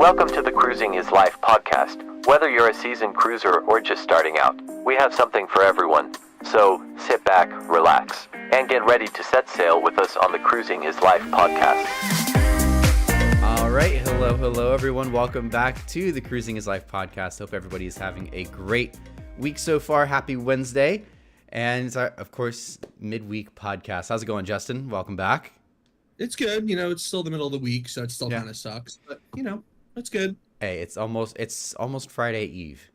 Welcome to the Cruising is Life podcast. Whether you're a seasoned cruiser or just starting out, we have something for everyone. So sit back, relax, and get ready to set sail with us on the Cruising is Life podcast. All right, hello everyone. Welcome back to the Cruising is Life podcast. Hope everybody is having a great week so far. Happy Wednesday. And it's our, of course, midweek podcast. How's it going, Justin? Welcome back. It's good. It's still the middle of the week, so it still kind of sucks. But, it's good. Hey, it's almost Friday Eve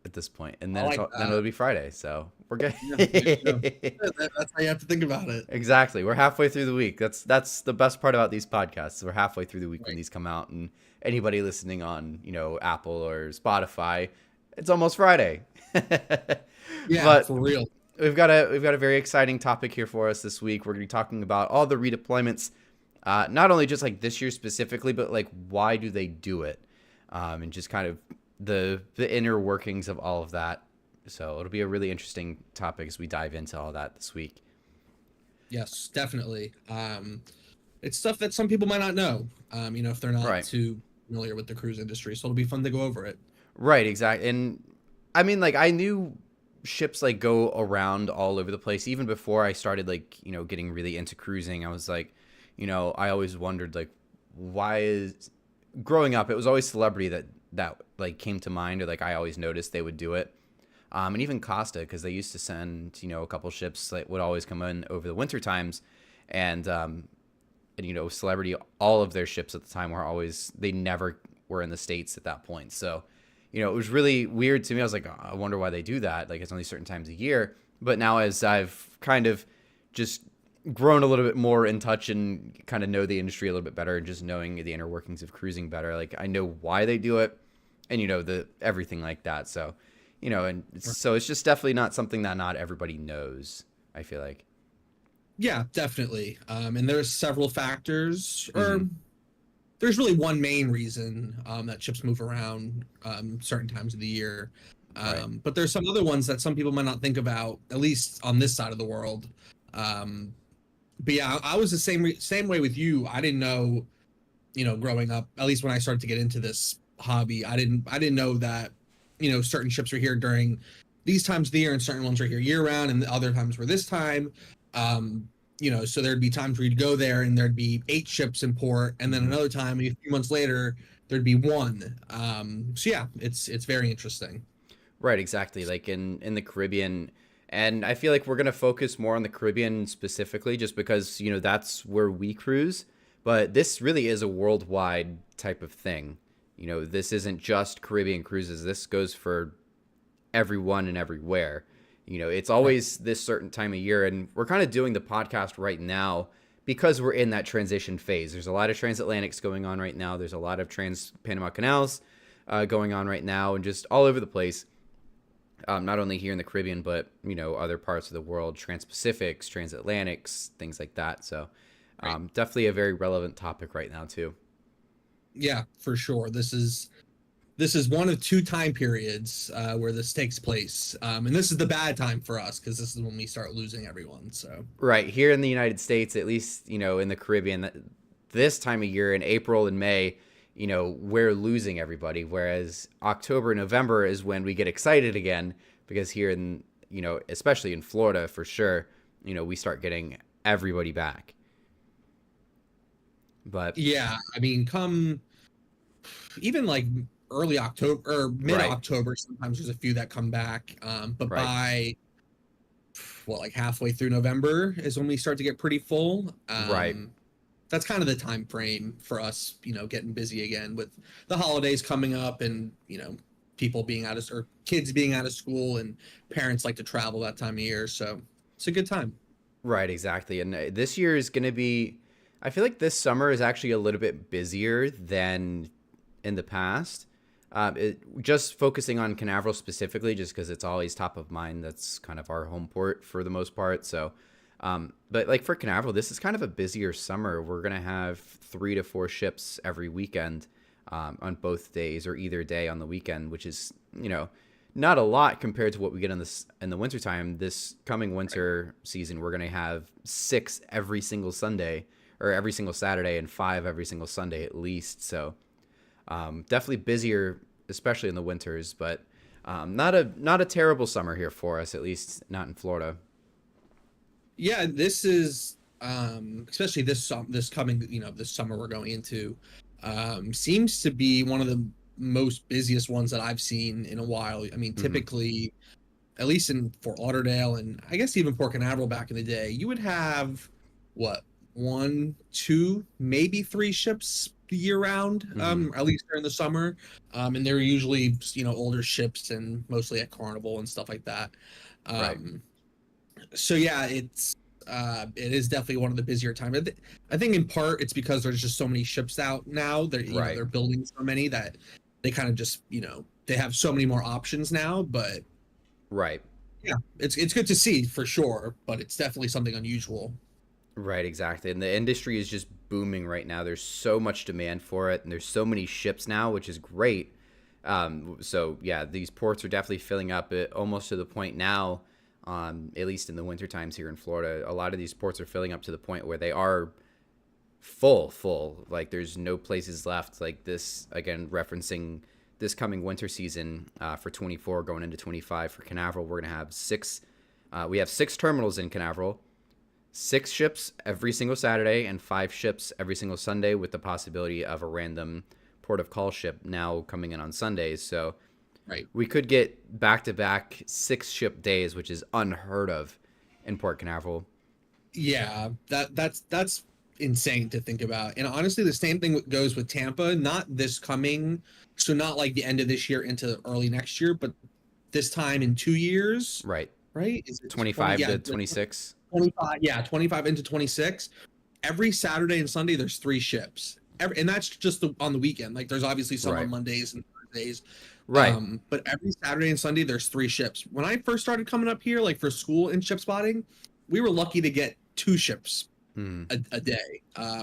at this point, and then then it'll be Friday, so we're good. That's how you have to think about it. Exactly. We're halfway through the week. That's the best part about these podcasts. We're halfway through the week when these come out, and anybody listening on, Apple or Spotify, it's almost Friday. Yeah, but for real. We've got a very exciting topic here for us this week. We're going to be talking about all the redeployments, not only just like this year specifically, but like why do they do it, and just kind of the inner workings of all of that. So it'll be a really interesting topic as we dive into all that this week. Yes, definitely. It's stuff that some people might not know, if they're not too familiar with the cruise industry. So it'll be fun to go over it. Right, exactly. And I mean, like, I knew ships like go around all over the place even before I started getting really into cruising. I was like, I always wondered growing up, it was always Celebrity that like came to mind, or like I always noticed they would do it. And even Costa, because they used to send, a couple ships that would always come in over the winter times, and Celebrity, all of their ships at the time they never were in the States at that point. So it was really weird to me. I was like, oh, I wonder why they do that. Like, it's only certain times a year. But now as I've kind of just grown a little bit more in touch and kind of know the industry a little bit better, and just knowing the inner workings of cruising better, like I know why they do it, and the everything like that. So, so it's just definitely not something that not everybody knows, I feel like. Yeah, definitely. And there's several factors, or there's really one main reason that ships move around certain times of the year. But there's some other ones that some people might not think about, at least on this side of the world. But yeah, I was the same way with you. I didn't know, growing up, at least when I started to get into this hobby, I didn't know that, certain ships were here during these times of the year, and certain ones were here year round, and the other times were this time. So there'd be times where you'd go there and there'd be 8 ships in port, and then another time, a few months later, there'd be 1. So yeah, it's very interesting. Right, exactly. Like in the Caribbean, and I feel like we're going to focus more on the Caribbean specifically, just because, that's where we cruise. But this really is a worldwide type of thing. This isn't just Caribbean cruises. This goes for everyone and everywhere. It's always this certain time of year, and we're kind of doing the podcast right now because we're in that transition phase. There's a lot of transatlantics going on right now. There's a lot of trans-Panama canals going on right now, and just all over the place. Not only here in the Caribbean, but, other parts of the world, trans-Pacifics, transatlantics, things like that. So definitely a very relevant topic right now, too. Yeah, for sure. This is one of 2 time periods where this takes place. And this is the bad time for us, because this is when we start losing everyone. So right here in the United States, at least, in the Caribbean, this time of year in April and May, we're losing everybody. Whereas October, November is when we get excited again, because here in, especially in Florida for sure, we start getting everybody back. But yeah, I mean, come even like early October or mid-October, sometimes there's a few that come back. But by like halfway through November is when we start to get pretty full. That's kind of the time frame for us, getting busy again with the holidays coming up, and people being or kids being out of school, and parents like to travel that time of year. So it's a good time. Right, exactly. And this year is going to be, I feel like this summer is actually a little bit busier than in the past. Just focusing on Canaveral specifically, just because it's always top of mind. That's kind of our home port for the most part. So, but like for Canaveral, this is kind of a busier summer. We're going to have 3 to 4 ships every weekend on both days, or either day on the weekend, which is, not a lot compared to what we get in the wintertime. This coming winter season, we're going to have 6 every single Sunday, or every single Saturday, and 5 every single Sunday at least. So Definitely busier, especially in the winters, but not a terrible summer here for us, at least not in Florida. Yeah, this is especially this coming, this summer we're going into, seems to be one of the most busiest ones that I've seen in a while. I mean, Hmm. typically, at least in Fort Lauderdale and I guess even Port Canaveral back in the day, you would have what, one, two, maybe three ships year round, Hmm. at least during the summer. And they're usually, older ships and mostly at Carnival and stuff like that. Right. Um, so yeah, it is definitely one of the busier times. I think in part it's because there's just so many ships out now. Right. They're building so many that they kind of just, they have so many more options now. But Right. yeah, it's good to see for sure, but it's definitely something unusual. Right, exactly. And the industry is just booming right now. There's so much demand for it, and there's so many ships now, which is great. So yeah, these ports are definitely filling up, almost to the point now, at least in the winter times here in Florida. A lot of these ports are filling up to the point where they are full. Like there's no places left. Like this, again, referencing this coming winter season for 24 going into 25 for Canaveral, we're gonna have six. We have six terminals in Canaveral, six ships every single Saturday, and five ships every single Sunday, with the possibility of a random port of call ship now coming in on Sundays. So Right. we could get back to back six ship days, which is unheard of in Port Canaveral. Yeah, that's insane to think about. And honestly, the same thing goes with Tampa. Not this coming, so not like the end of this year into early next year, but this time in 2 years, Right. right? Is it 20? 25 Yeah, to 26. 25. Yeah, 25 into 26. Every Saturday and Sunday, there's three ships. And that's just on the weekend. Like, there's obviously some Right. on Mondays and Thursdays. Right. But every Saturday and Sunday, there's three ships. When I first started coming up here, like for school in ship spotting, we were lucky to get two ships Mm. a day.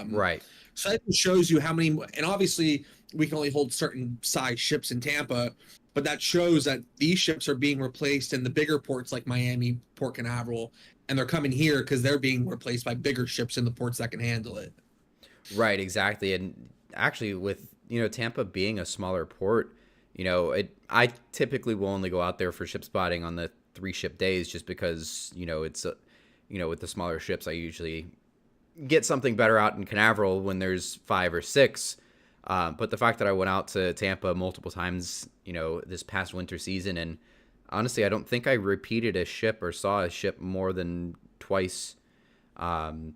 Right. So that shows you how many, and obviously we can only hold certain size ships in Tampa, but that shows that these ships are being replaced in the bigger ports like Miami, Port Canaveral, and they're coming here because they're being replaced by bigger ships in the ports that can handle it. Right, exactly. And actually with, Tampa being a smaller port, I typically will only go out there for ship spotting on the three ship days, just because, with the smaller ships, I usually get something better out in Canaveral when there's five or six. But the fact that I went out to Tampa multiple times, this past winter season, and honestly, I don't think I repeated a ship or saw a ship more than twice. Um,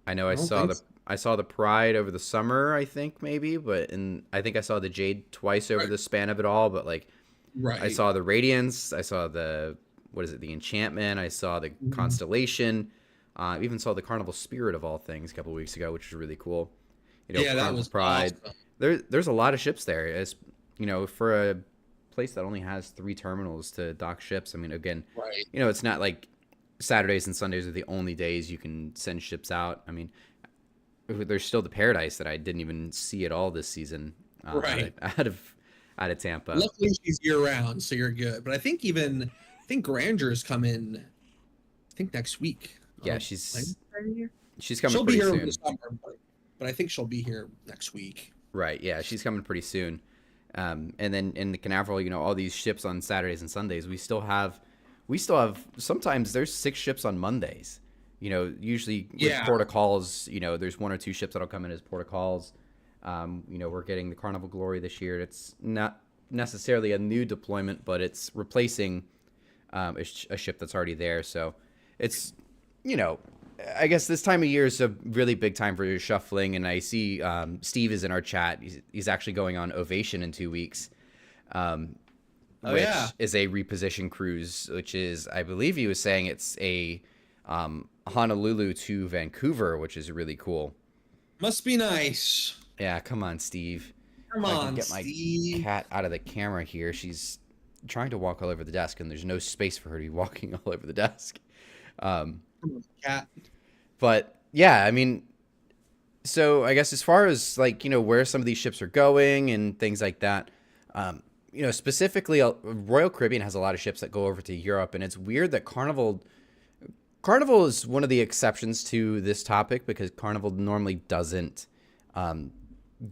I know I I don't saw think the I saw the Pride over the summer, I think maybe, I think I saw the Jade twice over Right. the span of it all. But like, I Right. saw the Radiance, I saw the, what is it, the Enchantment, I saw the Mhm. Constellation, I even saw the Carnival Spirit of all things a couple weeks ago, which was really cool. Yeah, that Carnival was Pride. awesome. There's a lot of ships there. As for a place that only has three terminals to dock ships. I mean, again, Right. it's not like Saturdays and Sundays are the only days you can send ships out. I mean, there's still the Paradise that I didn't even see at all this season, Right. out of Tampa. Luckily, she's year round, so you're good. But I think Granger's coming, I think next week. Yeah, On Wednesday? she's coming She'll be pretty here over the soon. summer, but I think she'll be here next week. Right. Yeah, she's coming pretty soon. And then in the Canaveral, all these ships on Saturdays and Sundays, we still have sometimes there's six ships on Mondays. Usually with Yeah. port of calls, there's one or two ships that'll come in as port of calls. We're getting the Carnival Glory this year. It's not necessarily a new deployment, but it's replacing a ship that's already there. So it's, you know, I guess this time of year is a really big time for shuffling. And I see Steve is in our chat. He's actually going on Ovation in 2 weeks, Oh, which yeah. is a reposition cruise, which is, I believe he was saying it's a Honolulu to Vancouver, which is really cool. Must be nice. Yeah, come on, Steve. Come If I can on, get my Steve. cat out of the camera here. She's trying to walk all over the desk, and there's no space for her to be walking all over the desk. Um, Come on, cat. but yeah, I mean, so I guess as far as like, where some of these ships are going and things like that, specifically Royal Caribbean has a lot of ships that go over to Europe, and it's weird that Carnival is one of the exceptions to this topic because Carnival normally doesn't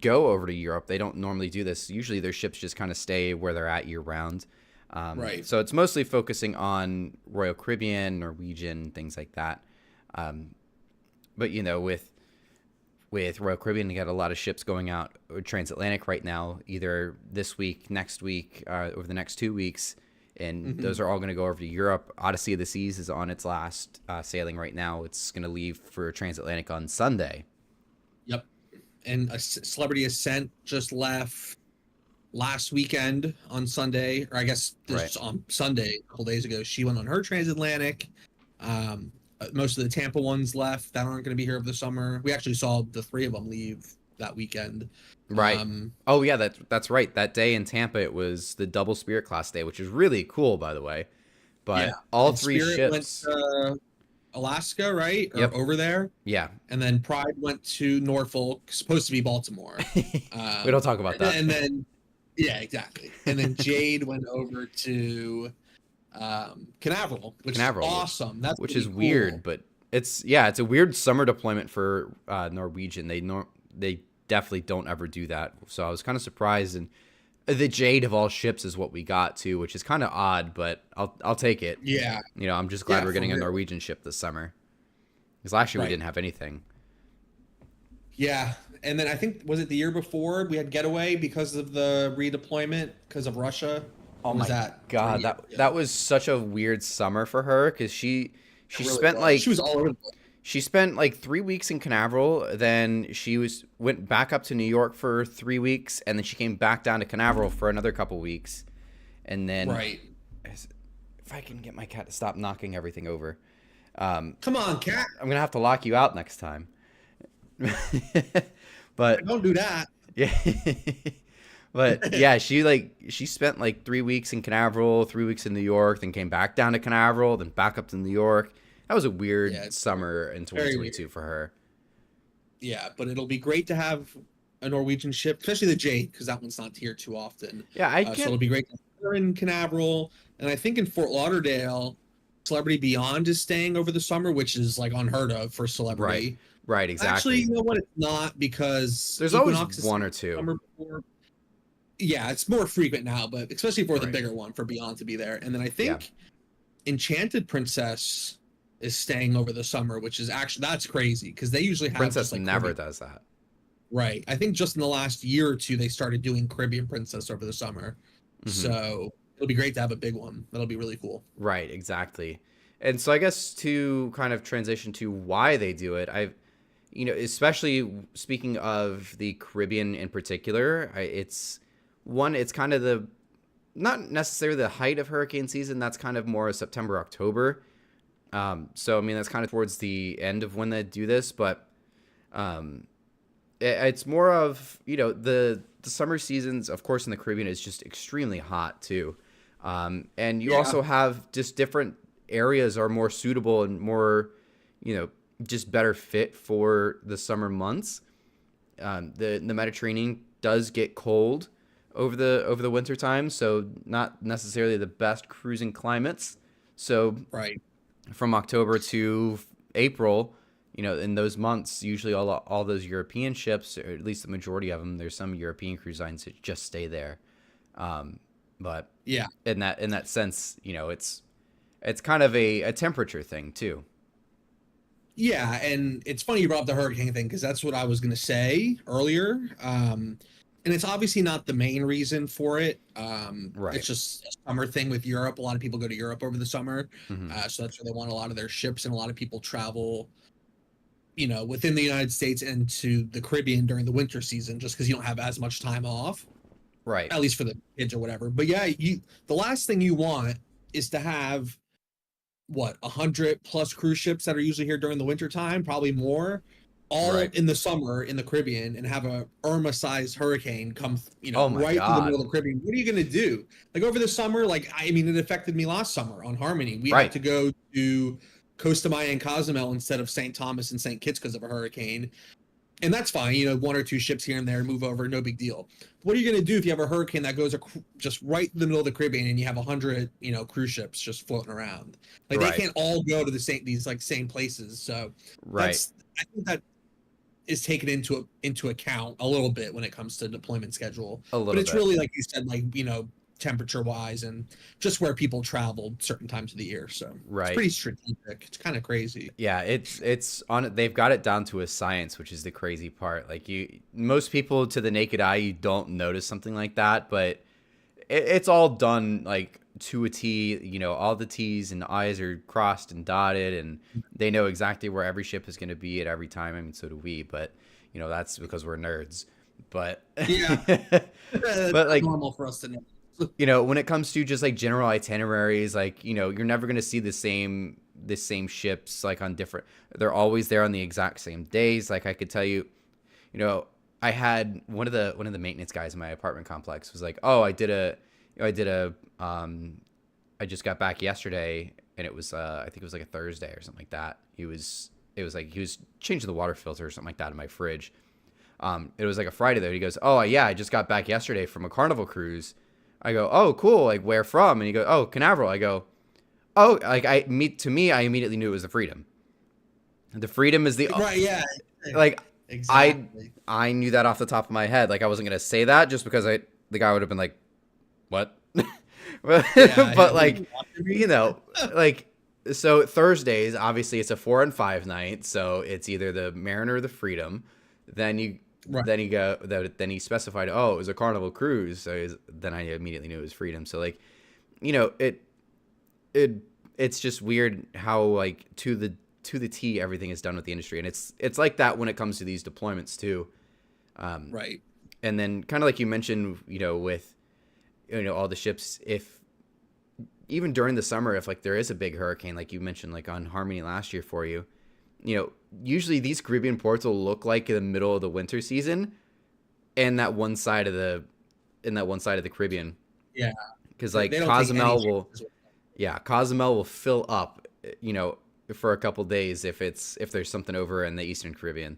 go over to Europe. They don't normally do this. Usually their ships just kind of stay where they're at year round. Right. So it's mostly focusing on Royal Caribbean, Norwegian, things like that. But with Royal Caribbean, they got a lot of ships going out transatlantic right now, either this week, next week, over the next 2 weeks. And those are all going to go over to Europe. Odyssey of the Seas is on its last sailing right now. It's going to leave for transatlantic on Sunday. Yep. And a Celebrity Ascent just left last weekend on Sunday, or I guess on Sunday, a couple days ago. She went on her transatlantic. Most of the Tampa ones left that aren't going to be here over the summer. We actually saw the 3 of them leave that weekend. Right. Oh yeah, that's right. That day in Tampa, it was the double Spirit class day, which is really cool, by the way. But all and 3 Spirit ships went to Alaska, right? Or over there. Yeah. And then Pride went to Norfolk, supposed to be Baltimore. We don't talk about that. And then exactly. And then Jade went over to Canaveral, which is awesome. That's which really is cool. Weird, but it's a weird summer deployment for Norwegian. They definitely don't ever do that. So I was kind of surprised, and the Jade of all ships is what we got too, which is kind of odd, but I'll take it. Yeah. I'm just glad we're getting a Norwegian ship this summer. Because last year we didn't have anything. Yeah. And then I think, was it the year before we had Getaway because of the redeployment because of Russia? Oh my God, that was such a weird summer for her because she really spent was. She was all over the place. She spent like 3 weeks in Canaveral, then went back up to New York for 3 weeks, and then she came back down to Canaveral for another couple weeks, and then if I can get my cat to stop knocking everything over, come on, cat! I'm gonna have to lock you out next time. But don't do that. Yeah. But yeah, she spent like 3 weeks in Canaveral, 3 weeks in New York, then came back down to Canaveral, then back up to New York. That was a weird summer in 2022 for her. Yeah, but it'll be great to have a Norwegian ship, especially the Jade, because that one's not here too often. Yeah, so it'll be great to have her in Canaveral, and I think in Fort Lauderdale, Celebrity Beyond is staying over the summer, which is like unheard of for Celebrity. Right, exactly. Actually, you know what? It's not, because there's always one or two. Yeah, it's more frequent now, but especially for the bigger one, for Beyond to be there. And then I think Enchanted Princess is staying over the summer, which is that's crazy because they usually have Princess never does that. Right. I think just in the last year or two they started doing Caribbean Princess over the summer. So it'll be great to have a big one. That'll be really cool. Right, exactly. And so I guess to kind of transition to why they do it, especially speaking of the Caribbean in particular, it's kind of not necessarily the height of hurricane season. That's kind of more September, October. So, I mean, that's kind of towards the end of when they do this, but it's more of, the summer seasons, of course, in the Caribbean is just extremely hot too. And you also have just different areas are more suitable and more, just better fit for the summer months. The Mediterranean does get cold over the winter time, so not necessarily the best cruising climates. So from October to April, in those months, usually all those European ships, or at least the majority of them, there's some European cruise lines that just stay there. But in that sense, it's kind of a temperature thing too. Yeah, and it's funny you brought up the hurricane thing because that's what I was going to say earlier. And it's obviously not the main reason for it. It's just a summer thing with Europe. A lot of people go to Europe over the summer. So that's where they want a lot of their ships, and a lot of people travel, within the United States and to the Caribbean during the winter season, just because you don't have as much time off. Right. At least for the kids or whatever. But yeah, the last thing you want is to have 100 plus cruise ships that are usually here during the winter time, probably more, all in the summer in the Caribbean, and have a Irma-sized hurricane come, right through the middle of the Caribbean. What are you going to do? Like over the summer, it affected me last summer on Harmony. We had to go to Costa Maya and Cozumel instead of St. Thomas and St. Kitts because of a hurricane. And that's fine, 1 or 2 ships here and there move over, no big deal. What are you going to do if you have a hurricane that goes just right in the middle of the Caribbean and you have 100, cruise ships just floating around? They can't all go to these same places. So I think that is taken into account a little bit when it comes to deployment schedule. A little But it's bit. really, like you said, like, temperature wise and just where people traveled certain times of the year. So Right. it's pretty strategic. It's kind of crazy. Yeah, it's on. They've got it down to a science, which is the crazy part. Like most people to the naked eye, you don't notice something like that, but it's all done like to a T. All the T's and I's are crossed and dotted, and they know exactly where every ship is going to be at every time. I mean, so do we, but that's because we're nerds. But Yeah. but like normal for us to know. when it comes to just like general itineraries, like you're never gonna see the same ships like on different. They're always there on the exact same days. Like I could tell you, I had one of the maintenance guys in my apartment complex was like, oh, I just got back yesterday, and it was I think it was like a Thursday or something like that. It was like he was changing the water filter or something like that in my fridge. It was like a Friday though. He goes, oh yeah, I just got back yesterday from a Carnival cruise. I go, oh, cool. Like, where from? And he goes, oh, Canaveral. I go, oh, like I immediately knew it was the Freedom. The Freedom is the Right. Yeah. like Exactly. I knew that off the top of my head. Like I wasn't gonna say that just because the guy would have been like, what? But like like so Thursdays obviously it's a 4 and 5 night, so it's either the Mariner or the Freedom. Then you. Right. Then he specified, oh, it was a Carnival cruise. So then I immediately knew it was Freedom. So like, it's just weird how like to the T everything is done with the industry, and it's like that when it comes to these deployments too. Right. And then kind of like you mentioned, with all the ships, if even during the summer, if like there is a big hurricane, like you mentioned, like on Harmony last year for you. Usually these Caribbean ports will look like in the middle of the winter season, and that one side of the Caribbean. Yeah. Because like Cozumel will fill up, for a couple days if there's something over in the Eastern Caribbean.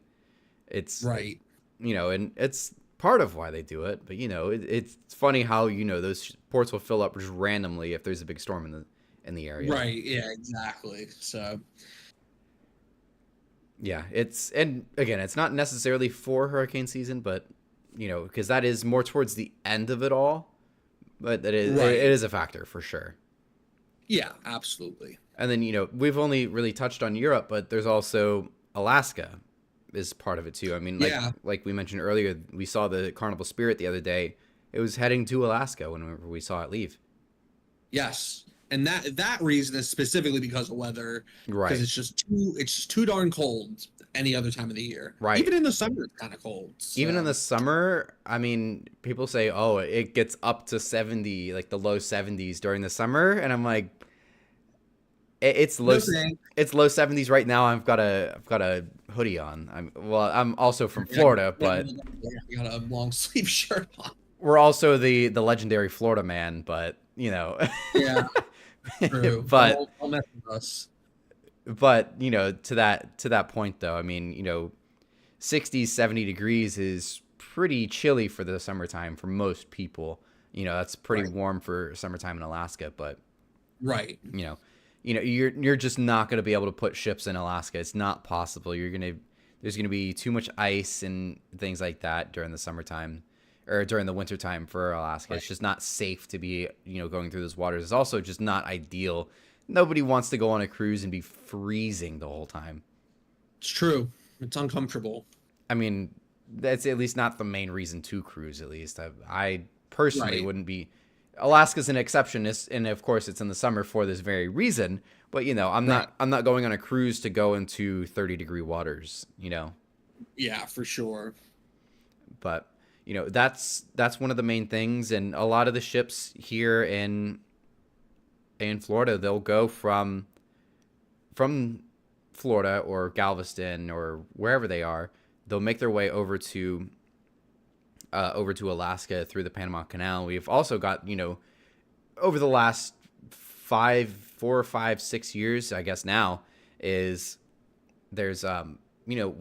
It's right. And it's part of why they do it, but it's funny how those ports will fill up just randomly if there's a big storm in the area. Right. Yeah. Exactly. So. Yeah, and again, it's not necessarily for hurricane season, but because that is more towards the end of it all, but it is a factor for sure. Yeah, absolutely. And then we've only really touched on Europe, but there's also Alaska is part of it too. I mean, like we mentioned earlier, we saw the Carnival Spirit the other day. It was heading to Alaska whenever we saw it leave. Yes. And that reason is specifically because of weather, right? Because it's just too darn cold any other time of the year, right? Even in the summer, it's kind of cold. So. Even in the summer, I mean, people say, "Oh, it gets up to 70, like the low 70s during the summer," and I'm like, "It's low 70s right now." I've got a hoodie on. I'm also from Florida, but you got a long sleeve shirt on. We're also the legendary Florida man, but yeah. True. But don't mess with us. But to that point though, I mean 60, 70 degrees is pretty chilly for the summertime for most people. That's pretty warm for summertime in Alaska, but right. You're just not going to be able to put ships in Alaska. It's not possible. There's going to be too much ice and things like that during the summertime. Or during the wintertime for Alaska. Right. It's just not safe to be, going through those waters. It's also just not ideal. Nobody wants to go on a cruise and be freezing the whole time. It's true. It's uncomfortable. I mean, that's at least not the main reason to cruise, at least. I personally wouldn't be. Alaska's an exception, and of course it's in the summer for this very reason. But, I'm not going on a cruise to go into 30-degree waters, Yeah, for sure. But... that's one of the main things, and a lot of the ships here in Florida, they'll go from Florida or Galveston or wherever they are. They'll make their way over to Alaska through the Panama Canal. We've also got over the last 4 or 5, 6 years, I guess now, there's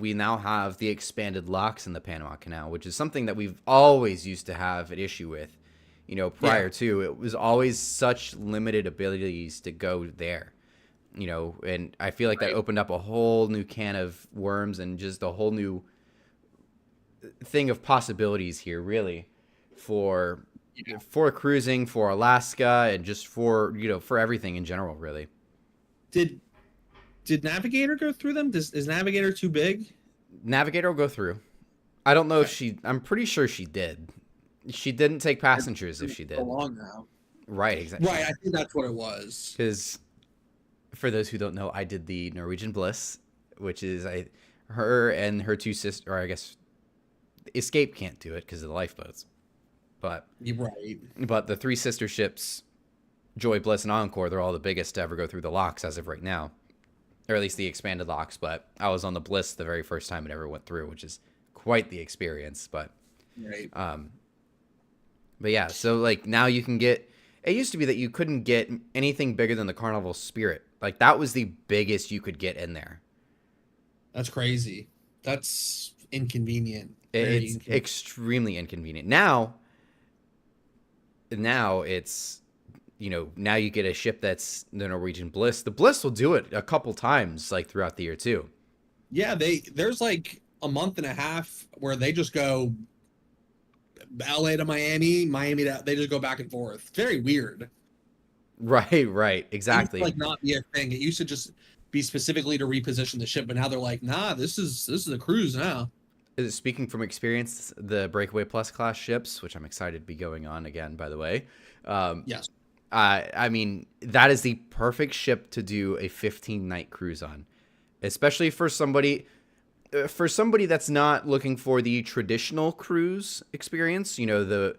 we now have the expanded locks in the Panama Canal, which is something that we've always used to have an issue with. Prior to it was always such limited abilities to go there. And I feel like that opened up a whole new can of worms and just a whole new thing of possibilities here, really, for for cruising, for Alaska, and just for for everything in general, really. Did Navigator go through them? Is Navigator too big? Navigator will go through. I don't know if Okay. she. I'm pretty sure she did. She didn't take passengers if she So did. long now. Right, exactly. Right, I think that's what it was. Because for those who don't know, I did the Norwegian Bliss, which is her and her two sisters, or I guess Escape can't do it because of the lifeboats, but You're right. the three sister ships, Joy, Bliss, and Encore, they're all the biggest to ever go through the locks as of right now, or at least the expanded locks. But I was on the Bliss the very first time it ever went through, which is quite the experience. Right. But yeah, so like now you can get. It used to be that you couldn't get anything bigger than the Carnival Spirit. Like that was the biggest you could get in there. That's crazy. That's inconvenient. Very It's inconvenient. extremely inconvenient. Now it's now you get a ship that's the Norwegian Bliss. The Bliss will do it a couple times like throughout the year too. Yeah, there's like a month and a half where they just go LA to Miami, Miami to they just go back and forth. It's very weird. Right, It exactly. used to, like not be a thing. It used to just be specifically to reposition the ship, but now they're like, nah, this is a cruise now. Speaking from experience, the Breakaway Plus class ships, which I'm excited to be going on again, by the way. Yes. I mean, that is the perfect ship to do a 15-night cruise on, especially for somebody that's not looking for the traditional cruise experience, the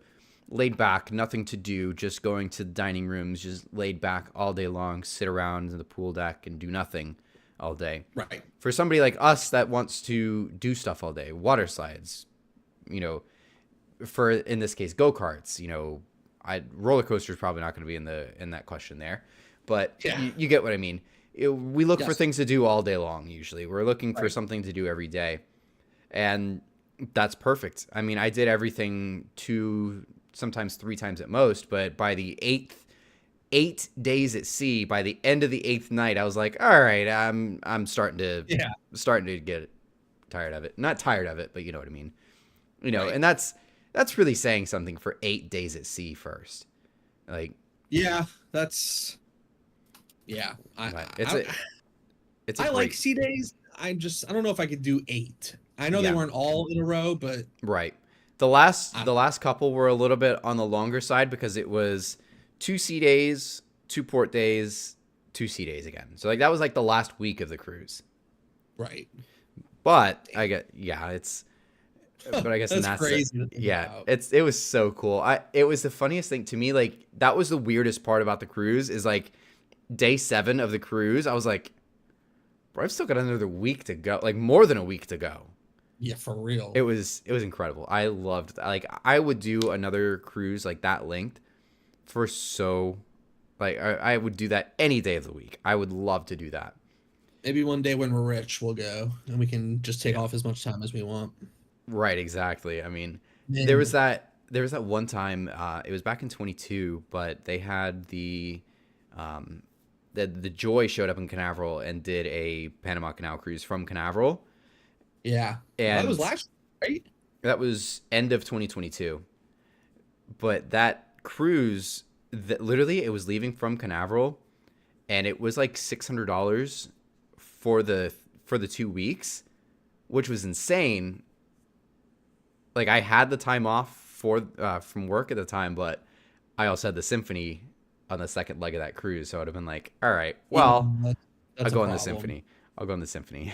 laid back, nothing to do, just going to dining rooms, just laid back all day long, sit around the pool deck and do nothing all day. Right. For somebody like us that wants to do stuff all day, water slides, for in this case go-karts, roller coaster is probably not going to be in that question there, but Yeah. you get what I mean. We look for Yes. things to do all day long. Usually we're looking for Right. something to do every day, and that's perfect. I mean, I did everything 2, sometimes 3 times at most, but by the 8 days at sea, by the end of the 8th night, I was like, all right, I'm starting to get tired of it. Not tired of it, but you know what I mean. Right. And that's really saying something for 8 days at sea first. Like, Yeah, that's yeah. it's a I great, like sea days. I don't know if I could do 8. I know Yeah. they weren't all in a row, but right. The last couple were a little bit on the longer side because it was 2 sea days, 2 port days, 2 sea days again. So like that was like the last week of the cruise. right. But I guess in That's that's crazy to think yeah, about. it was so cool. It was the funniest thing to me. Like that was the weirdest part about the cruise is like day 7 of the cruise. I was like, bro, I've still got another week to go, like more than a week to go. Yeah, for real. It was incredible. I loved that. Like I would do another cruise like that length for I would do that any day of the week. I would love to do that. Maybe one day when we're rich, we'll go and we can just take off as much time as we want. Right, exactly. I mean, Man. there was that one time, it was back in 22, but they had the Joy showed up in Canaveral and did a Panama Canal cruise from Canaveral. Yeah. And that was last, right? That was end of 2022. But that cruise, that literally it was leaving from Canaveral, and it was like $600 for the 2 weeks, which was insane. Like I had the time off from work at the time, but I also had the Symphony on the second leg of that cruise, so I'd have been like, all right, well, Yeah, I'll that's go a on the problem. Symphony. I'll go on the Symphony.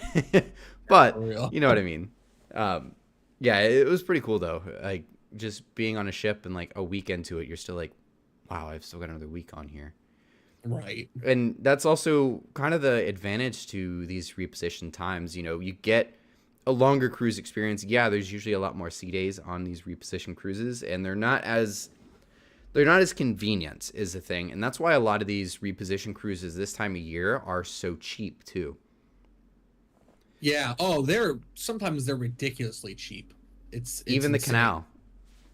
But For real. you know what I mean. Yeah, it was pretty cool though. Like just being on a ship and like a week into it, you're still like, wow, I've still got another week on here. Right. And that's also kind of the advantage to these repositioned times. You get a longer cruise experience. Yeah, there's usually a lot more sea days on these repositioned cruises, and they're not as convenient is the thing. And that's why a lot of these repositioned cruises this time of year are so cheap too. Yeah. Oh, sometimes they're ridiculously cheap. It's Even the insane. canal,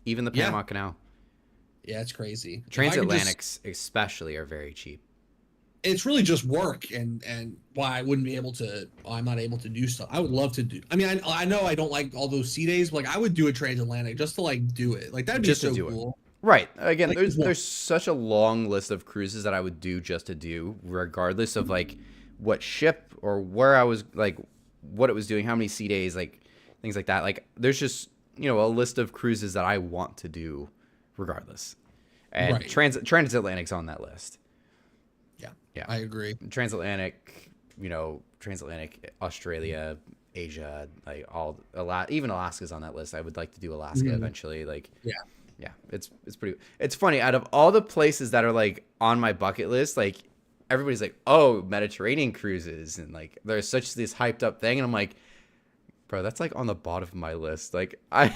even the Yeah. Panama Canal. Yeah, it's crazy. If I could just- Transatlantics especially are very cheap. it's really just work and why I wouldn't be able to. I'm not able to do stuff. I would love to do. I mean, I know I don't like all those sea days, but like I would do a transatlantic just to like do it. Like that'd be Just to so do it. cool. Right. Again, Like, there's such a long list of cruises that I would do just to do, regardless of like what ship or where I was, like what it was doing, how many sea days, like things like that. Like there's just, a list of cruises that I want to do regardless. And Right. transatlantic's on that list. Yeah. I agree. Transatlantic, Australia, Asia, like even Alaska's on that list. I would like to do Alaska eventually. Like, yeah, it's it's funny. Out of all the places that are like on my bucket list, like everybody's like, oh, Mediterranean cruises, and like there's such this hyped up thing, and I'm like, bro, that's like on the bottom of my list. Like I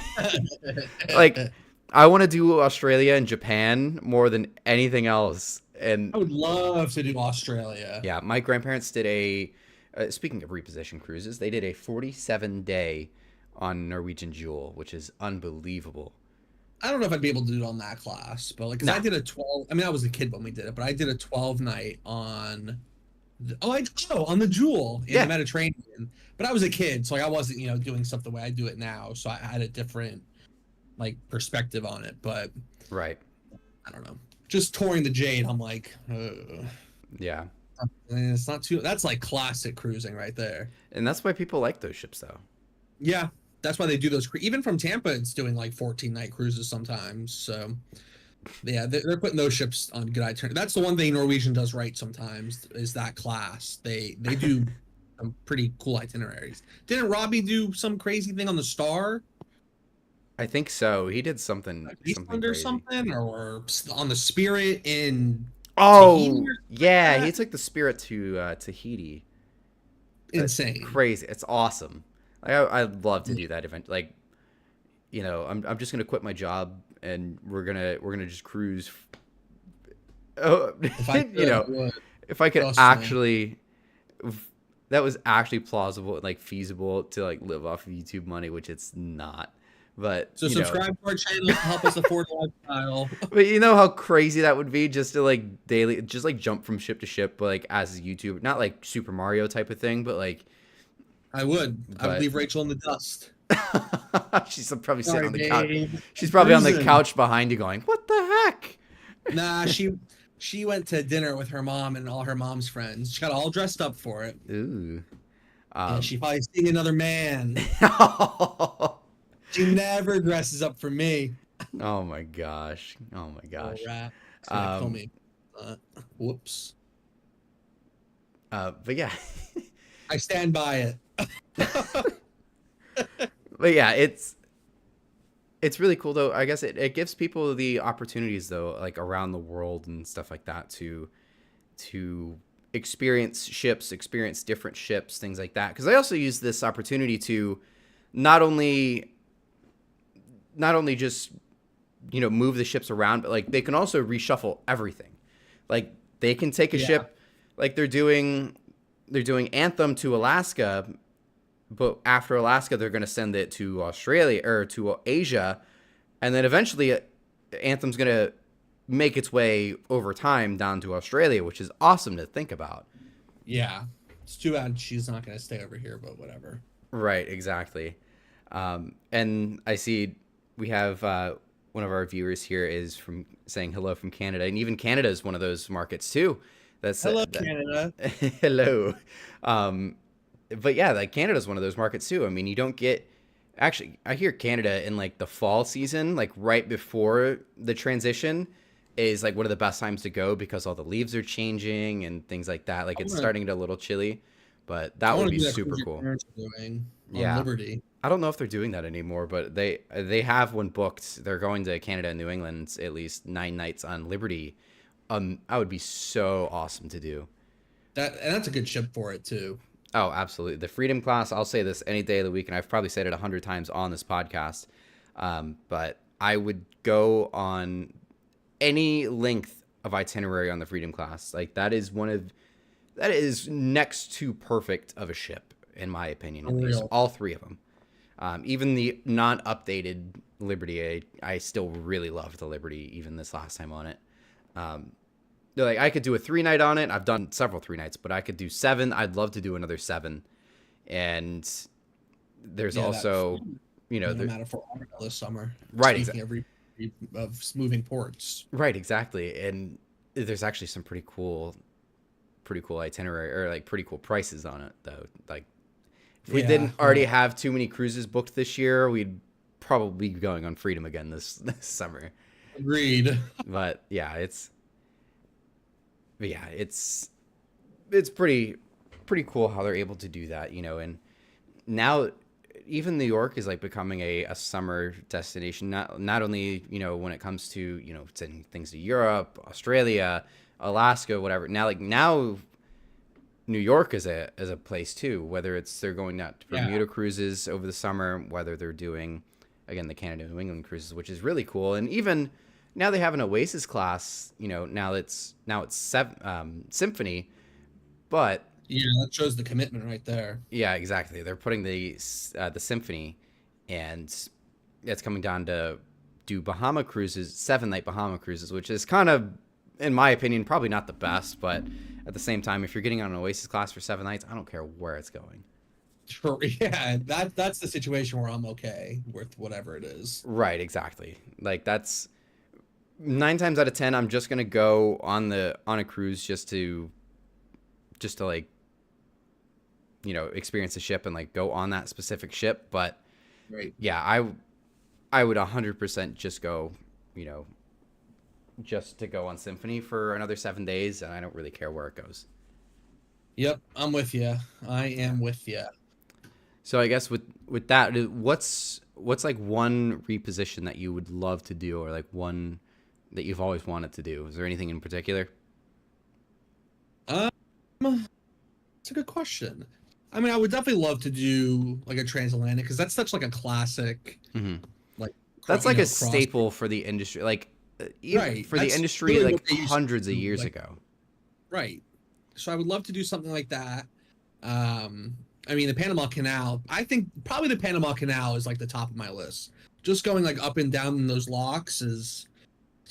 want to do Australia and Japan more than anything else. And I would love to do Australia. yeah, my grandparents did speaking of reposition cruises, they did a 47-day on Norwegian Jewel, which is unbelievable. I don't know if I'd be able to do it on that class, but like, cause I did a 12. I mean, I was a kid when we did it, but I did a 12 night on. On the Jewel in the Mediterranean. But I was a kid, so like I wasn't, doing stuff the way I do it now. So I had a different like perspective on it. But right, I don't know. Just touring the Jade, I'm like, yeah. It's not too. That's like classic cruising right there. And that's why people like those ships, though. Yeah, that's why they do those. Even from Tampa, it's doing like 14-night cruises sometimes. So, yeah, they're putting those ships on good itinerary. That's the one thing Norwegian does right sometimes is that class. They do some pretty cool itineraries. Didn't Robbie do some crazy thing on the Star? I think so. He did something. Or something, or on the Spirit in. Oh, Tahiti yeah, he took the Spirit to Tahiti. Insane, crazy. It's awesome. I'd love to do that event. Like, I'm just gonna quit my job and we're gonna just cruise. Oh, if I could actually, that was actually plausible and like feasible to like live off of YouTube money, which it's not. But so subscribe to our channel to help us afford a lifestyle. But you know how crazy that would be just to like daily, just like jump from ship to ship, but like as a YouTuber, not like Super Mario type of thing, but like I would leave Rachel in the dust. She's probably sitting on the couch. She's probably on the couch behind you, going, "What the heck?" Nah, she went to dinner with her mom and all her mom's friends. She got all dressed up for it. Ooh. And she probably seeing another man. She never dresses up for me. Oh my gosh. Oh my gosh. Right. Kill me. Whoops. But yeah. I stand by it. But yeah, it's really cool though. I guess it gives people the opportunities though, like around the world and stuff like that to experience ships, experience different ships, things like that. Because I also use this opportunity to not only just move the ships around, but like they can also reshuffle everything. Like they can take a ship, like they're doing Anthem to Alaska, but after Alaska they're going to send it to Australia or to Asia, and then eventually Anthem's going to make its way over time down to Australia, which is awesome to think about. Yeah, it's too bad she's not going to stay over here, but whatever. Right, exactly. And I see we have one of our viewers here is saying hello from Canada, and even Canada is one of those markets too. Hello, Canada. Hello. But yeah, like Canada's one of those markets too. I mean, you don't get actually. I hear Canada in like the fall season, like right before the transition, is like one of the best times to go because all the leaves are changing and things like that. Like it's starting to get a little chilly, but that would be super cool. Yeah, Liberty. I don't know if they're doing that anymore, but they have one booked. They're going to Canada and New England at least 9 nights on Liberty. I would be so awesome to do. That's a good ship for it too. Oh, absolutely. The Freedom class, I'll say this any day of the week, and I've probably said it 100 times on this podcast, but I would go on any length of itinerary on the Freedom class. Like that is next to perfect of a ship, in my opinion, at least. All 3 of them. Even the non-updated Liberty, I still really loved the Liberty, even this last time on it. they're like, I could do a 3-night on it. I've done several 3 nights, but I could do 7. I'd love to do another 7. And there's also, No matter for this summer. Right. Speaking of moving ports. Right, exactly. And there's actually some pretty cool itinerary, or like pretty cool prices on it though. Like if we didn't already have too many cruises booked this year, we'd probably be going on Freedom again this summer. Agreed. But yeah, it's pretty cool how they're able to do that, and now even New York is like becoming a summer destination, not only, when it comes to, sending things to Europe, Australia, Alaska, whatever. Now New York is a place too, whether it's they're going out to Bermuda cruises over the summer, whether they're doing, again, the Canada New England cruises, which is really cool. And even now they have an Oasis class, now it's Symphony, but yeah, that shows the commitment right there. yeah, exactly. They're putting the Symphony, and it's coming down to do Bahama cruises, 7-night Bahama cruises, which is kind of, in my opinion, probably not the best, but at the same time, if you're getting on an Oasis class for 7 nights, I don't care where it's going. Sure. Yeah, that's the situation where I'm okay with whatever it is. Right, exactly. Like that's 9 times out of 10, I'm just gonna go on a cruise just to like, experience the ship and like go on that specific ship. But Right. yeah, I would 100% just go, just to go on Symphony for another 7 days, and I don't really care where it goes. Yep, I'm with you. I am with you. So I guess with that, what's like one reposition that you would love to do, or like one that you've always wanted to do? Is there anything in particular? It's a good question. I mean, I would definitely love to do like a transatlantic, because that's such like a classic. Mm-hmm. Like that's like a staple for the industry, like even Right. for the That's industry, really like what they used to hundreds of do, years like- ago. Right. So I would love to do something like that. I mean, the Panama Canal, I think probably the Panama Canal is like the top of my list. Just going like up and down in those locks it's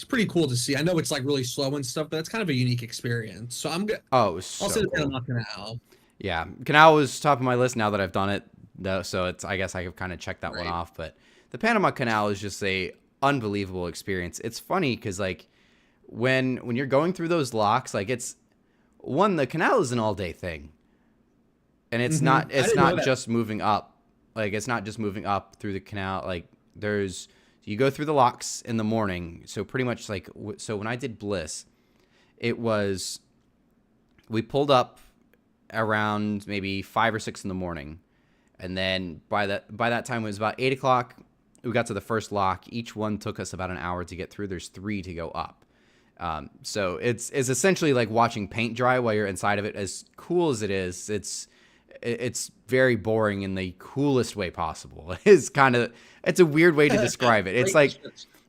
pretty cool to see. I know it's like really slow and stuff, but it's kind of a unique experience. So Oh, it was so I'll say the cool. Panama Canal. Yeah, Canal was top of my list now that I've done it, though. So I guess I have kind of checked that one Right. off. But the Panama Canal is just a unbelievable experience. It's funny because like when you're going through those locks, like the canal is an all day thing, and it's Mhm. not I didn't know that. just moving up. Like it's not just moving up through the canal. Like you go through the locks in the morning. So pretty much like so when I did Bliss, we pulled up around maybe 5 or 6 in the morning, and then by that time it was about 8 o'clock. We got to the first lock. Each one took us about an hour to get through. There's 3 to go up. So it's essentially like watching paint dry while you're inside of it. As cool as it is, it's very boring in the coolest way possible. It's a weird way to describe it. It's like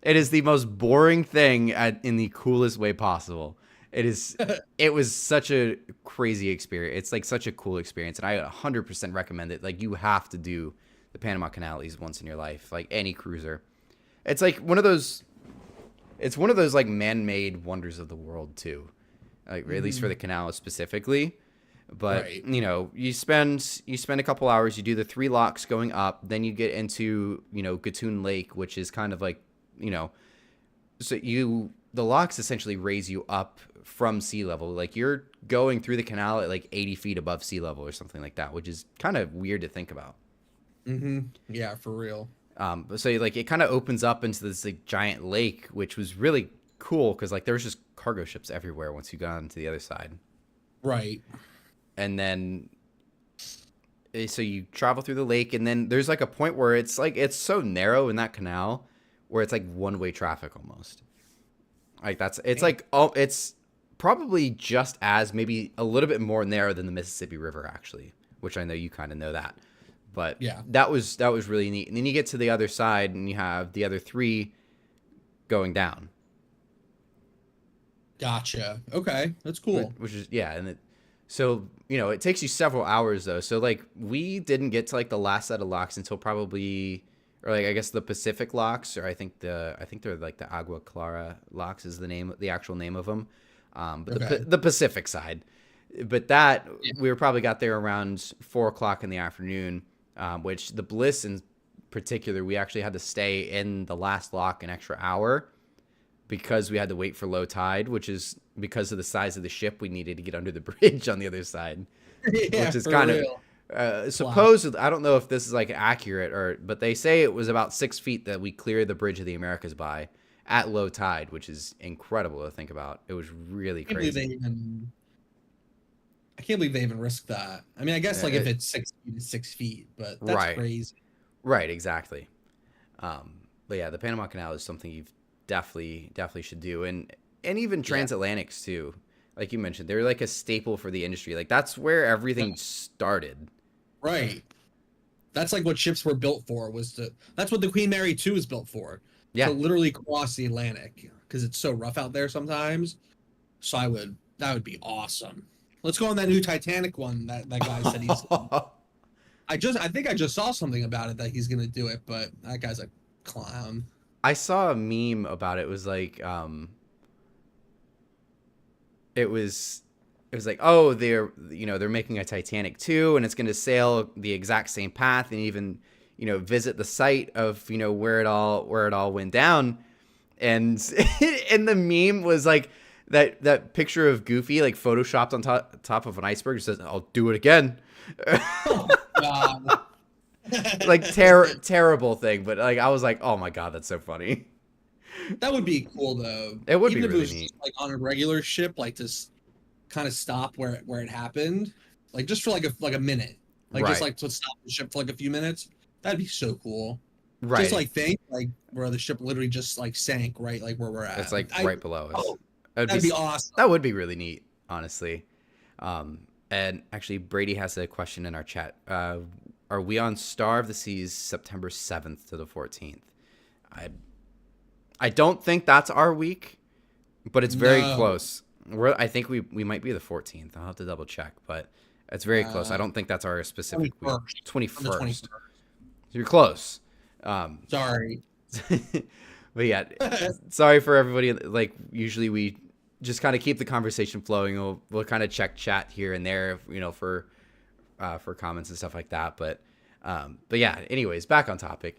it is the most boring thing in the coolest way possible. It was such a crazy experience. It's like such a cool experience, and I 100% recommend it. Like you have to do the Panama Canal at least once in your life, like any cruiser. It's like one of those like man-made wonders of the world too, like at least for the canal specifically. But Right. you spend a couple hours, you do the 3 locks going up, then you get into Gatun Lake, which is kind of like the locks essentially raise you up from sea level. Like you're going through the canal at like 80 feet above sea level or something like that, which is kind of weird to think about. Yeah, for real. So like it kind of opens up into this like giant lake, which was really cool because like there was just cargo ships everywhere once you got onto the other side. Right. And then so you travel through the lake, and then there's like a point where it's so narrow in that canal where it's like one-way traffic almost. Like it's probably just as maybe a little bit more narrow than the Mississippi River actually, which I know you kind of know that. But Yeah. that was really neat. And then you get to the other side and you have the other 3 going down. Gotcha. Okay, that's cool. Which is so it takes you several hours though. So like we didn't get to like the last set of locks until probably, or like I guess the Pacific locks, or I think they're like the Agua Clara locks is the actual name of them. but Okay. the Pacific side. But that Yeah. we were probably got there around 4 o'clock in the afternoon, which the Bliss in particular, we actually had to stay in the last lock an extra hour because we had to wait for low tide, which is because of the size of the ship. We needed to get under the bridge on the other side, Yeah, which is for kind real. of supposed. I don't know if this is like accurate but they say it was about 6 feet that we cleared the Bridge of the Americas by at low tide, which is incredible to think about. It was really I can't believe crazy. I can't believe they even risked that. I mean, I guess like Yeah, if it's 6 feet, it's 6 feet, but that's Right. crazy. Right, exactly. But yeah, the Panama Canal is something you've definitely should do, and even transatlantics too. Like you mentioned, they're like a staple for the industry. Like that's where everything started. Right. That's like what ships were built for. That's what the Queen Mary 2 was built for. Yeah. To literally cross the Atlantic because it's so rough out there sometimes. So that would be awesome. Let's go on that new Titanic one that guy said he's. I think I just saw something about it that he's gonna do it, but that guy's a clown. I saw a meme about it. It was like, it was like, oh, they're making a Titanic 2 and it's going to sail the exact same path and even, visit the site of, where it all went down. And and the meme was like that picture of Goofy like photoshopped on top of an iceberg. It says, "I'll do it again." God. Like terrible thing, but like I was like, oh my god, that's so funny. That would be cool though. It would Even be if really it was neat. just, like on a regular ship, like to kind of stop where it happened, like just for like a minute, like just Right. like to stop the ship for like a few minutes. That'd be so cool. Right. Just like think like where the ship literally just like sank right like where we're at. It's like right below us. Oh, That'd that'd be awesome. That would be really neat, honestly. And actually, Brady has a question in our chat. Are we on Star of the Seas September 7th to the 14th? I don't think that's our week, but it's very No. close. I think we might be the 14th. I'll have to double check, but it's very close. I don't think that's our specific week. 21st. On the 21st. You're close. Sorry. But yeah, sorry for everybody. Like usually we just kind of keep the conversation flowing. We'll kind of check chat here and there, for comments and stuff like that. But yeah. Anyways, back on topic.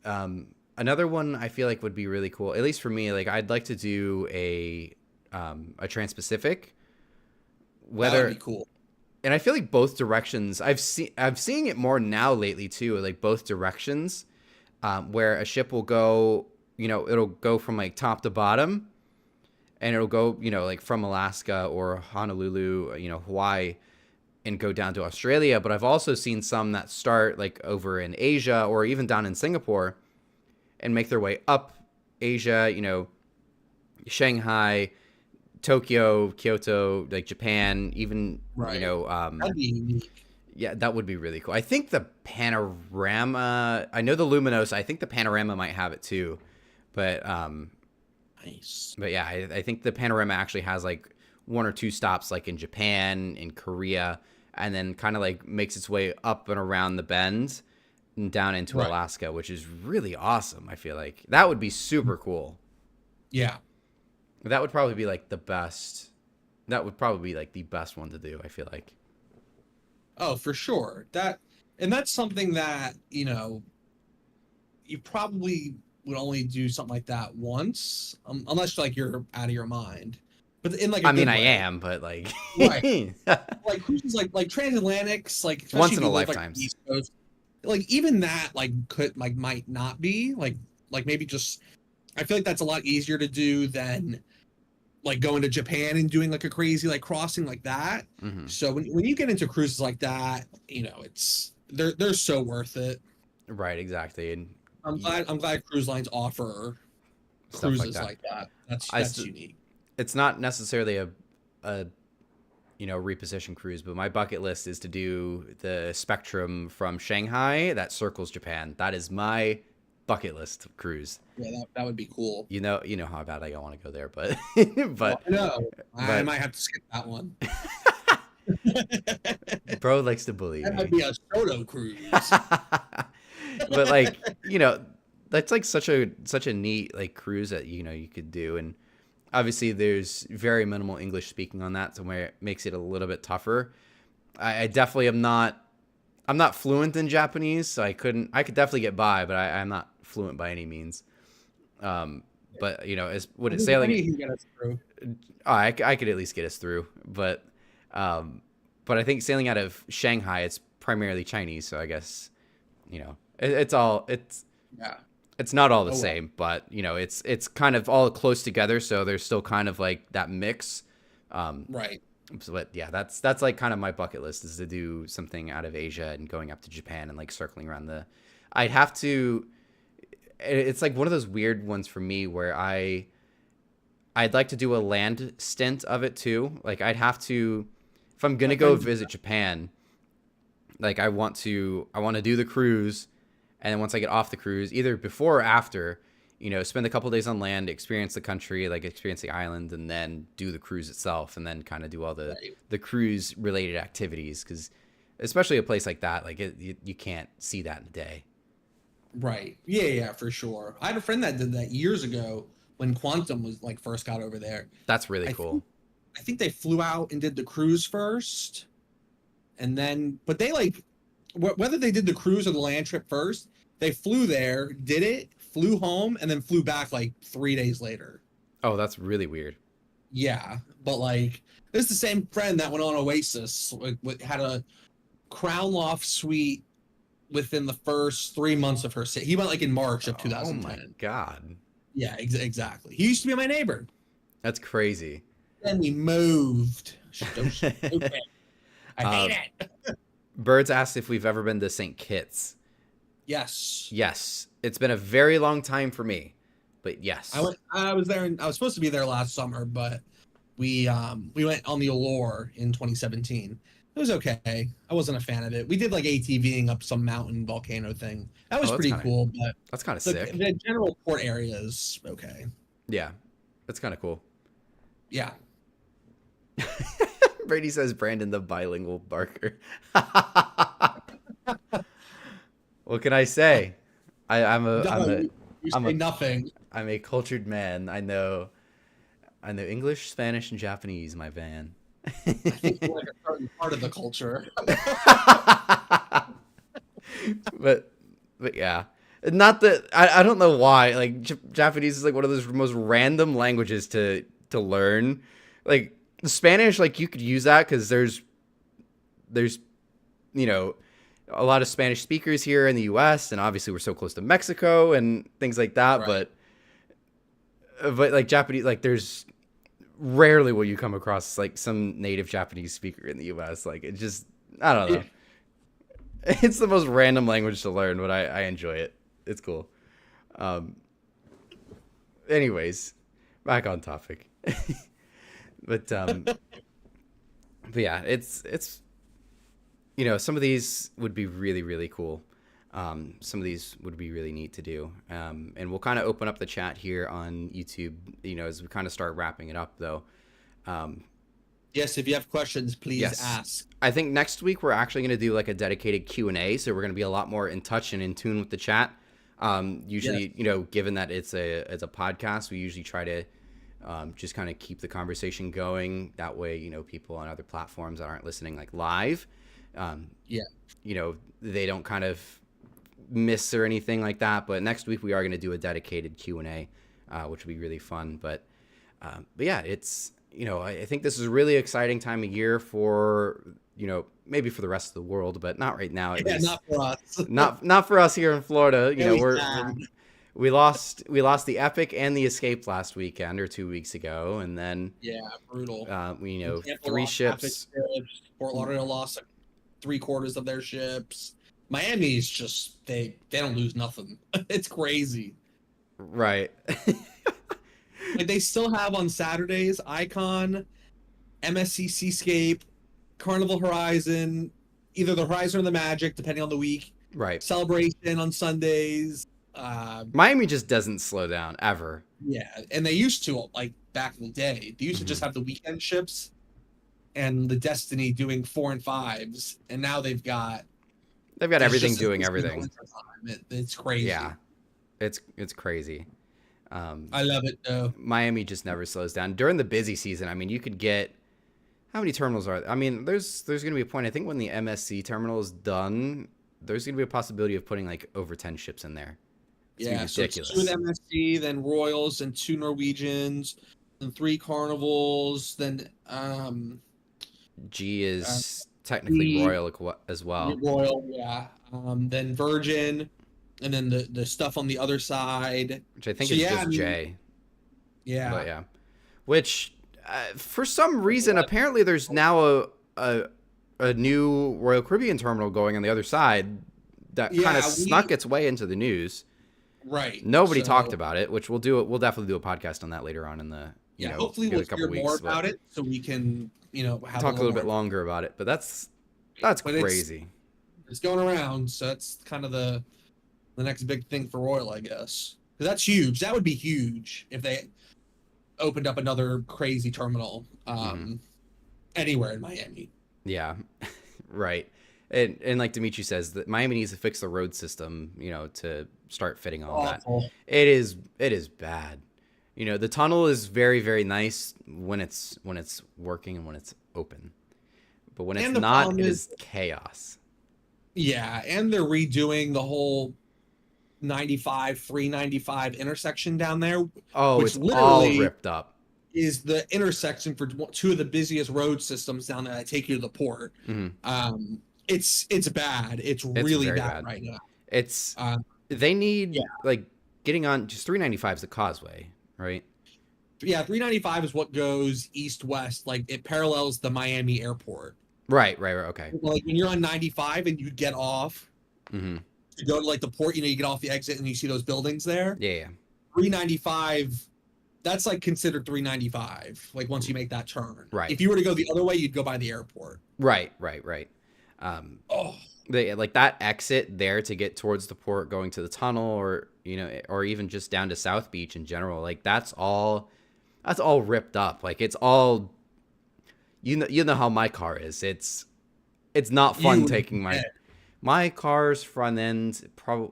Another one I feel like would be really cool, at least for me. Like I'd like to do a Trans-Pacific. That would be cool. And I feel like both directions. I'm seeing it more now lately too. Like both directions, where a ship will go. It'll go from like top to bottom, and it'll go like from Alaska or Honolulu, Hawaii, and go down to Australia. But I've also seen some that start like over in Asia or even down in Singapore, and make their way up Asia. Shanghai, Tokyo, Kyoto, like Japan, even Right. That'd be unique. yeah, that would be really cool. I think the Panorama, I know the Luminos, I think the Panorama might have it too. But Nice. yeah, I think the Panorama actually has like one or two stops like in Japan, in Korea, and then kind of like makes its way up and around the bend and down into Right. Alaska, which is really awesome. I feel like that would be super cool. Yeah. That would probably be like the best. That would probably be like the best one to do, I feel like. Oh, for sure. That's something that, you probably would only do something like that once, unless like you're out of your mind. But in like a I mean, good I way. am, but like, Right. Like cruises like transatlantics, like especially Once if in you a live, like, lifetime. the East Coast, like even that like might not be like maybe just I feel like that's a lot easier to do than like going to Japan and doing like a crazy like crossing like that. Mhm. So when you get into cruises like that, it's they're so worth it. Right, exactly. And I'm glad cruise lines offer Stuff like cruises that. like that. That's I unique. it's not necessarily a reposition cruise, but my bucket list is to do the Spectrum from Shanghai that circles Japan. That is my bucket list cruise. Yeah, that would be cool. You know how bad I want to go there, but Well, no, I but- might have to skip that one. bro likes to bully That might me. be a Soto cruise. But like, that's like such a neat like cruise that you could do. And obviously there's very minimal English speaking on that, so where it makes it a little bit tougher. I definitely am not. I'm not fluent in Japanese, so I could definitely get by, but I'm not fluent by any means. But would it sailing? You can get us through. I could at least get us through, but I think sailing out of Shanghai, it's primarily Chinese, so I guess it's Yeah. it's not all the same, but it's kind of all close together, so there's still kind of like that mix. Right. But yeah, that's like kind of my bucket list, is to do something out of Asia and going up to Japan and like circling around I'd have to. It's like one of those weird ones for me where I'd like to do a land stint of it too. Like I'd have to, if I'm gonna go visit Japan, like I want to do the cruise, and then once I get off the cruise, either before or after, spend a couple days on land, experience the country, like experience the island, and then do the cruise itself, and then kind of do all the cruise related activities, because especially a place like that, like you can't see that in a day. Right. Yeah, for sure. I had a friend that did that years ago when Quantum was like first got over there. That's really cool. I think they flew out and did the cruise first, and then, but they like, whether they did the cruise or the land trip first, they flew there, did it, flew home, and then flew back like 3 days later. Oh, that's really weird. Yeah, but like, this is the same friend that went on Oasis, like, had a Crown Loft suite within the first 3 months of her stay. He went like in March of 2010. Oh my God. Yeah, exactly. He used to be my neighbor. That's crazy. Then we moved. Okay. I hate it. Birds asked if we've ever been to St. Kitts. Yes. Yes. It's been a very long time for me, but yes. I was there. I was supposed to be there last summer, but we went on the Allure in 2017. It was okay. I wasn't a fan of it. We did like ATVing up some mountain volcano thing. That was pretty cool, but that's kind of sick. The general port area is okay. Yeah, that's kind of cool. Yeah. Brady says Brandon the bilingual barker. What can I say? I'm nothing. I'm a cultured man. I know English, Spanish, and Japanese, my van. I think it's like a certain part of the culture. but yeah, not that I don't know why. Like Japanese is like one of those most random languages to learn. Like Spanish, like you could use that because there's a lot of Spanish speakers here in the U.S. and obviously we're so close to Mexico and things like that. Right. But like Japanese, like there's rarely will you come across like some native Japanese speaker in the U.S. Like it just, I don't know. It's the most random language to learn, but I enjoy it. It's cool. Anyways, back on topic. But yeah, it's some of these would be really, really cool. Some of these would be really neat to do. And we'll kind of open up the chat here on YouTube, as we kind of start wrapping it up, though. Yes, if you have questions, please ask. I think next week we're actually going to do like a dedicated Q&A, so we're going to be a lot more in touch and in tune with the chat. Usually, given that it's a podcast, we usually try to just kind of keep the conversation going. That way, people on other platforms that aren't listening like live, they don't kind of miss or anything like that. But next week we are going to do a dedicated Q&A, which will be really fun. But yeah, it's I think this is a really exciting time of year for maybe for the rest of the world, but not right now. At least. Not for us. not for us here in Florida. We lost the Epic and the Escape last weekend or 2 weeks ago, and then brutal. We 3 ships. Fort Lauderdale lost 3/4 of their ships. Miami's just they don't lose nothing. It's crazy. Right. Like they still have on Saturdays Icon, MSC Seascape, Carnival Horizon, either the Horizon or the Magic, depending on the week. Right. Celebration on Sundays. Miami just doesn't slow down ever. Yeah, and they used to, like back in the day. They used to just have the weekend ships and the Destiny doing 4 and 5s, and now they've got everything doing everything. It's crazy. Yeah, it's crazy. I love it though. Miami just never slows down during the busy season. I mean, you could get how many terminals are there? I mean, there's going to be a point. I think when the MSC terminal is done, there's going to be a possibility of putting like over 10 ships in there. It's So ridiculous. 2 MSC, then Royals, and 2 Norwegians, and 3 Carnivals, then G is technically G, Royal as well. Royal, yeah. Then Virgin, and then the stuff on the other side, Which I think is just J. Yeah. But yeah. Which, for some reason, apparently there's now a new Royal Caribbean terminal going on the other side that kind of snuck its way into the news. Right. Nobody talked about it, which we'll do. We'll definitely do a podcast on that later on in the hopefully we'll hear more about it so we can have talk a little bit longer about it. But that's crazy. It's going around, so that's kind of the next big thing for Royal, I guess. Because that's huge. That would be huge if they opened up another crazy terminal anywhere in Miami. Yeah, right. And like Dimitri says, that Miami needs to fix the road system, to start fitting all that. It is bad. The tunnel is very, very nice when it's working and when it's open. But when it's not, it is chaos. Yeah, and they're redoing the whole 395 intersection down there. Oh, it's all ripped up. Is the intersection for 2 of the busiest road systems down there that take you to the port. Mm-hmm. It's bad. It's really bad right now. It's they need like getting on just 395 is the causeway, right? Yeah, 395 is what goes east-west. Like it parallels the Miami airport. Right. Okay. Like when you're on 95 and you get off to go to like the port, you get off the exit and you see those buildings there. Yeah. 395, that's like considered 395. Like once you make that turn. Right. If you were to go the other way, you'd go by the airport. Right. Like that exit there to get towards the port, going to the tunnel, or even just down to South Beach in general. Like that's all ripped up. Like it's all. You know how my car is. It's not fun taking my car's front end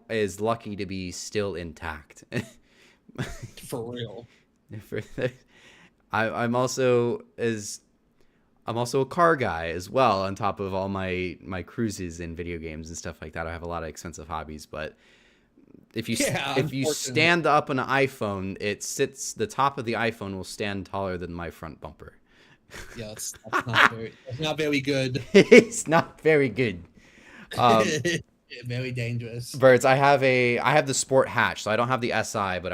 is lucky to be still intact. For real. I'm also a car guy as well, on top of all my cruises and video games and stuff like that. I have a lot of expensive hobbies, but if you stand up an iPhone, the top of the iPhone will stand taller than my front bumper. Yeah, that's not very good. It's not very good. Very dangerous. Birds. I have the Sport hatch, so I don't have the SI, but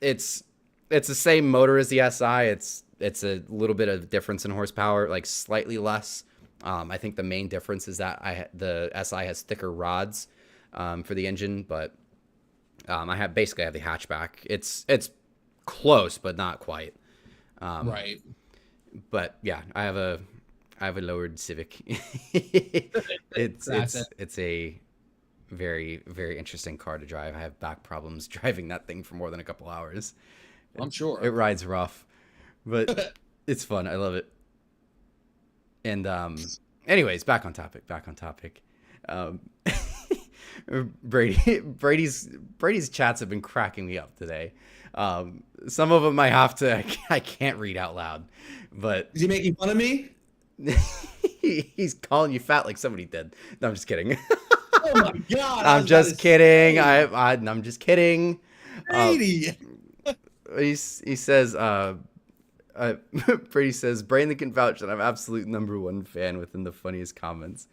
it's the same motor as the SI. It's a little bit of difference in horsepower, like slightly less. I think the main difference is that the SI has thicker rods for the engine, but I have the hatchback. It's close, but not quite. Right. But yeah, I have a lowered Civic. it's a very, very interesting car to drive. I have back problems driving that thing for more than a couple hours. I'm sure it rides rough, but it's fun. I love it. And anyways, back on topic. Brady's chats have been cracking me up today. Some of them I can't read out loud, but is he making fun of me? He's calling you fat like somebody did. No, I'm just kidding. Oh my god! I'm just kidding. I'm just kidding. Brady. He says, Brady says, Brandon can vouch that I'm absolute #1 fan within the funniest comments.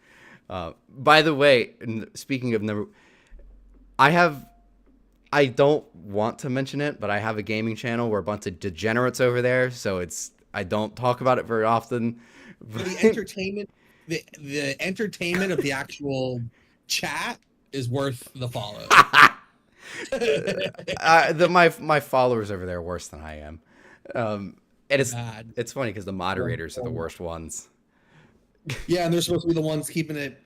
By the way, speaking of I don't want to mention it, but I have a gaming channel where a bunch of degenerates over there, so I don't talk about it very often. The entertainment, the entertainment of the actual chat is worth the follow. My followers over there are worse than I am. And it's funny because the moderators are the worst ones. Yeah, and they're supposed to be the ones keeping it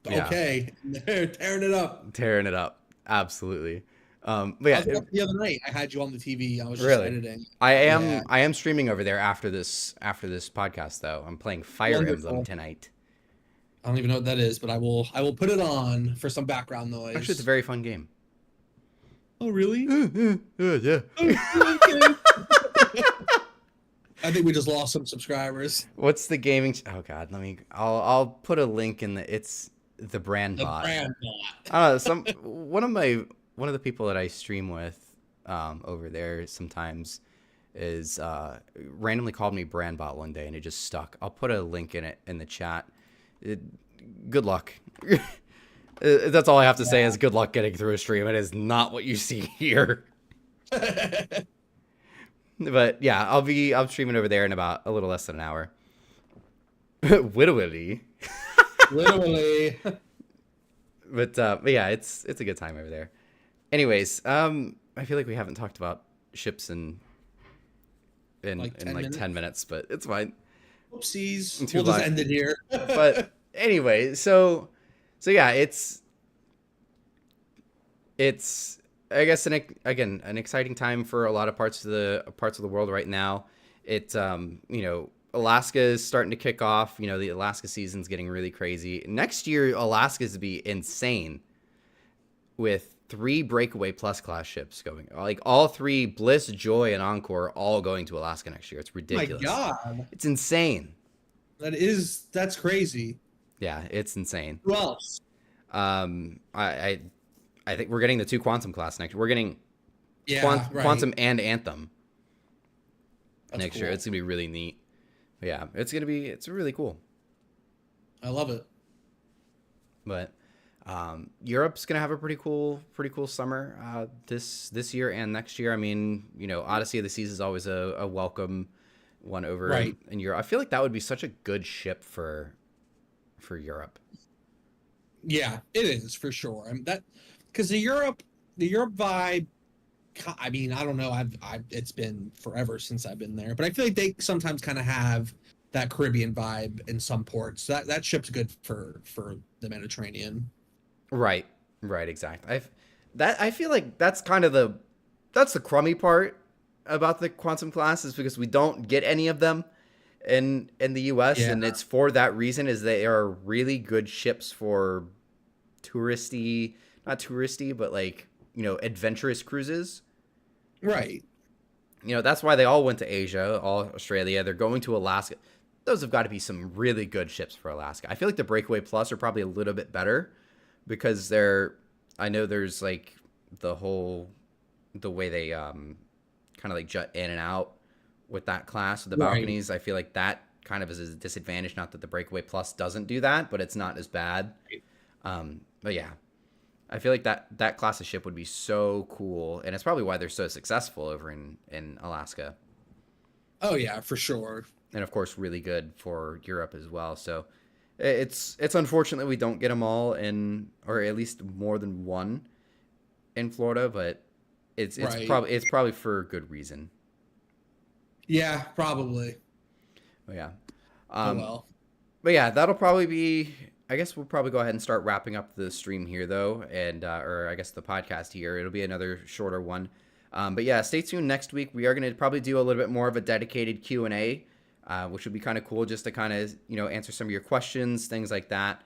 okay. Yeah. They're tearing it up. Absolutely. But yeah, the other night I had you on the TV. I was just editing. I am streaming over there after this podcast though. I'm playing Fire Emblem tonight. I don't even know what that is, but I will put it on for some background noise. Actually, it's a very fun game. Oh, really? Yeah. Okay. I think we just lost some subscribers. What's the gaming? Oh God, I'll put a link in the. It's the brand The bot. brand bot. I don't know. One of the people that I stream with, over there sometimes, is randomly called me brand bot one day, and it just stuck. I'll put a link in it in the chat. Good luck. That's all I have to say is good luck getting through a stream. It is not what you see here. But yeah, I'm streaming over there in about a little less than an hour. Literally. But yeah, it's a good time over there. Anyways, I feel like we haven't talked about ships in like 10 minutes, but it's fine. Oopsies. We'll just end it here. But anyway, so yeah, it's I guess an exciting time for a lot of parts of the world right now. Alaska is starting to kick off. The Alaska season's getting really crazy. Next year, Alaska's to be insane with 3 Breakaway Plus class ships going. Like all 3, Bliss, Joy, and Encore, all going to Alaska next year. It's ridiculous. My God. It's insane. That's crazy. Yeah, it's insane. Who else? I think we're getting the 2 Quantum class next year. We're getting Quantum and Anthem next year. It's gonna be really neat. But yeah, it's really cool. I love it. But Europe's gonna have a pretty cool summer this year and next year. I mean, Odyssey of the Seas is always a welcome one over in Europe. I feel like that would be such a good ship for Europe. Yeah, it is for sure. Because the Europe vibe. I mean, I don't know. It's been forever since I've been there, but I feel like they sometimes kind of have that Caribbean vibe in some ports. That ship's good for the Mediterranean. Right, exactly. I feel like that's the crummy part about the Quantum class, is because we don't get any of them in the US, and it's for that reason, is they are really good ships for not touristy, but like, adventurous cruises. Right. That's why they all went to Asia, all Australia. They're going to Alaska. Those have got to be some really good ships for Alaska. I feel like the Breakaway Plus are probably a little bit better because I know there's like the way they kind of like jut in and out with that class with the balconies. I feel like that kind of is a disadvantage. Not that the Breakaway Plus doesn't do that, but it's not as bad. But yeah, I feel like that class of ship would be so cool, and it's probably why they're so successful over in Alaska. Oh yeah, for sure. And of course, really good for Europe as well. So it's unfortunate we don't get them all or at least more than one in Florida, but it's probably for good reason. Yeah, probably. But yeah. Well. But yeah, that'll probably be. I guess we'll probably go ahead and start wrapping up the stream here, though, and or I guess the podcast here. It'll be another shorter one. But yeah, stay tuned next week. We are going to probably do a little bit more of a dedicated Q&A, which would be kind of cool, just to kind of answer some of your questions, things like that.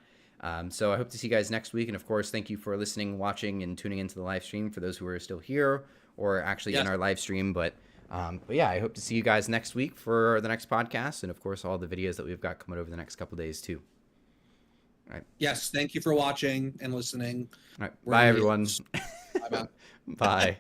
So I hope to see you guys next week, and of course, thank you for listening, watching, and tuning into the live stream for those who are still here or actually in our live stream. But yeah, I hope to see you guys next week for the next podcast, and of course, all the videos that we've got coming over the next couple days too. All right. Yes, thank you for watching and listening. All right. Bye, everyone. Bye. Bye.